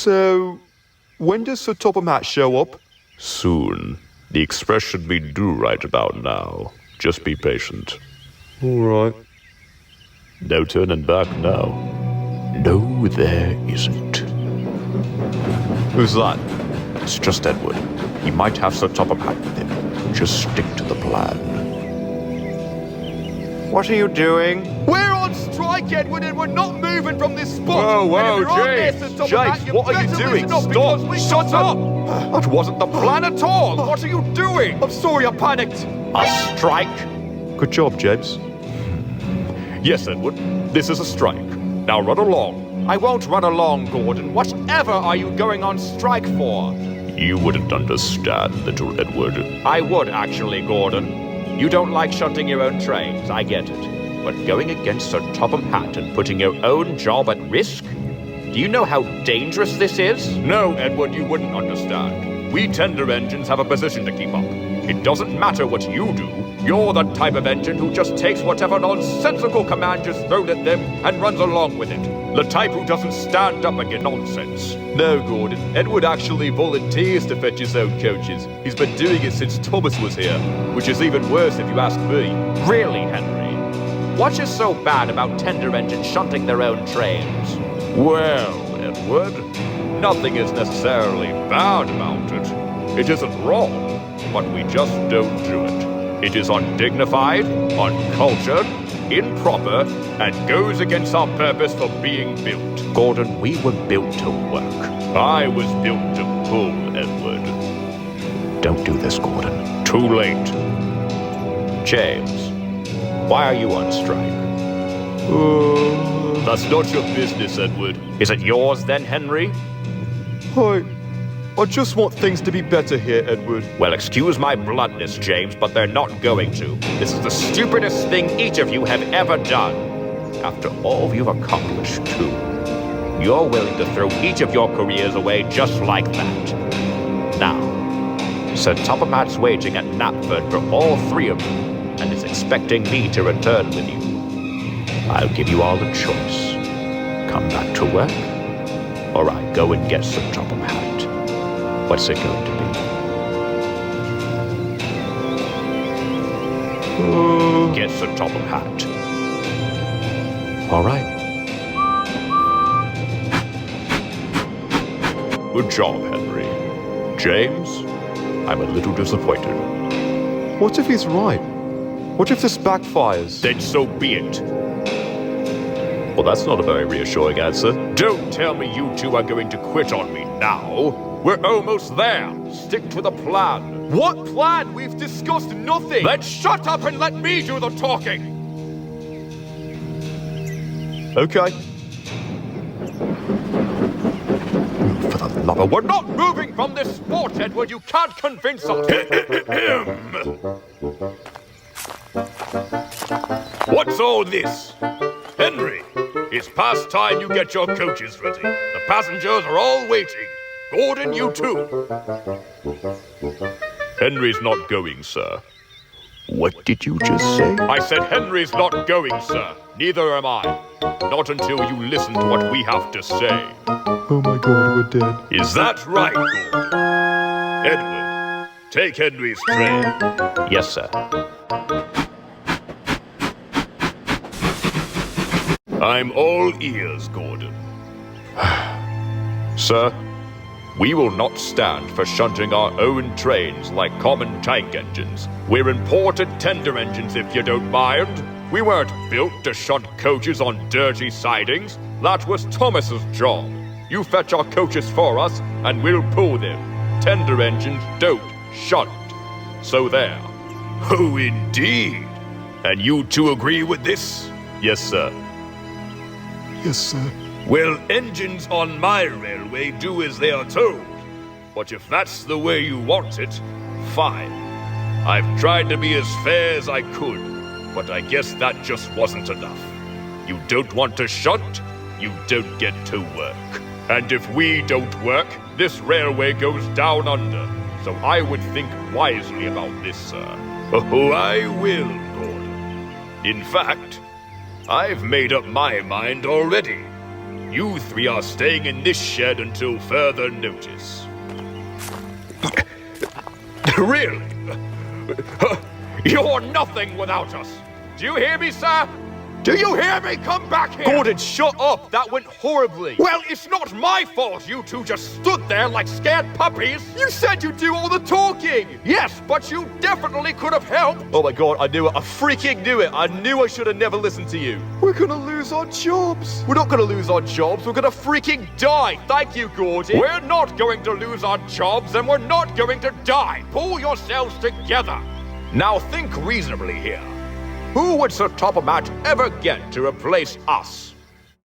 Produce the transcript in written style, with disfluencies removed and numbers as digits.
So, when does Sir Topham Hatt show up? Soon. The express should be due right about now. Just be patient. All right. No turning back now. No, there isn't. Who's that? It's just Edward. He might have Sir Topham Hatt with him. Just stick to the plan. What are you doing? We're on strike, Edward, and we're not moving from this spot. Whoa, James! James, what are you doing? Stop! Shut up! That wasn't the plan at all! What are you doing? I'm sorry, I panicked. A strike? Good job, James. Yes, Edward. This is a strike. Now run along. I won't run along, Gordon. Whatever are you going on strike for? You wouldn't understand, little Edward. I would, actually, Gordon. You don't like shunting your own trains, I get it. But going against Sir Topham Hatt and putting your own job at risk? Do you know how dangerous this is? No, Edward, you wouldn't understand. We tender engines have a position to keep up. It doesn't matter what you do. You're the type of engine who just takes whatever nonsensical command is thrown at them and runs along with it. The type who doesn't stand up against nonsense. No, Gordon. Edward actually volunteers to fetch his own coaches. He's been doing it since Thomas was here, which is even worse if you ask me. Really, Henry? What is so bad about tender engines shunting their own trains? Well, Edward, nothing is necessarily bad about it. It isn't wrong, but we just don't do it. It is undignified, uncultured, improper, and goes against our purpose for being built. Gordon, we were built to work. I was built to pull, Edward. Don't do this, Gordon. Too late. James, why are you on strike? That's not your business, Edward. Is it yours then, Henry? I just want things to be better here, Edward. Well, excuse my bluntness, James, but they're not going to. This is the stupidest thing each of you have ever done. After all you've accomplished, too. You're willing to throw each of your careers away just like that. Now, Sir Topham Hatt's waging at Knapford for all three of you, and is expecting me to return with you. I'll give you all a choice. Come back to work, or I go and get Sir Topham Hatt. What's it going to be? Get Sir Topham Hatt. All right. Good job, Henry. James, I'm a little disappointed. What if he's right? What if this backfires? Then so be it. Well, that's not a very reassuring answer. Don't tell me you two are going to quit on me now. We're almost there. Stick to the plan. What plan? We've discussed nothing. Then shut up and let me do the talking. Okay. For the love of... We're not moving from this spot, Edward. You can't convince us. What's all this? Henry, it's past time you get your coaches ready. The passengers are all waiting. Gordon, you too. Henry's not going, sir. What did you just say? I said Henry's not going, sir. Neither am I. Not until you listen to what we have to say. Oh my God, we're dead. Is that right, Gordon? Edward, take Henry's train. Yes, sir. I'm all ears, Gordon. Sir, we will not stand for shunting our own trains like common tank engines. We're imported tender engines, if you don't mind. We weren't built to shunt coaches on dirty sidings. That was Thomas's job. You fetch our coaches for us, and we'll pull them. Tender engines don't shunt. So there. Oh, indeed. And you two agree with this? Yes, sir. Yes, sir. Well, engines on my railway do as they are told. But if that's the way you want it, fine. I've tried to be as fair as I could, but I guess that just wasn't enough. You don't want to shunt, you don't get to work. And if we don't work, this railway goes down under. So I would think wisely about this, sir. Oh, I will, Gordon. In fact, I've made up my mind already. You three are staying in this shed until further notice. Really? You're nothing without us. Do you hear me, sir? Do you hear me? Come back here! Gordon, shut up! That went horribly! Well, it's not my fault you two just stood there like scared puppies. You said you'd do all the talking! Yes, but you definitely could have helped. Oh my god, I knew it. I freaking knew it. I knew I should have never listened to you. We're gonna lose our jobs. We're not gonna lose our jobs. We're gonna freaking die. Thank you, Gordon. We're not going to lose our jobs, and we're not going to die. Pull yourselves together. Now think reasonably here. Who would Sir Topham Hatt ever get to replace us?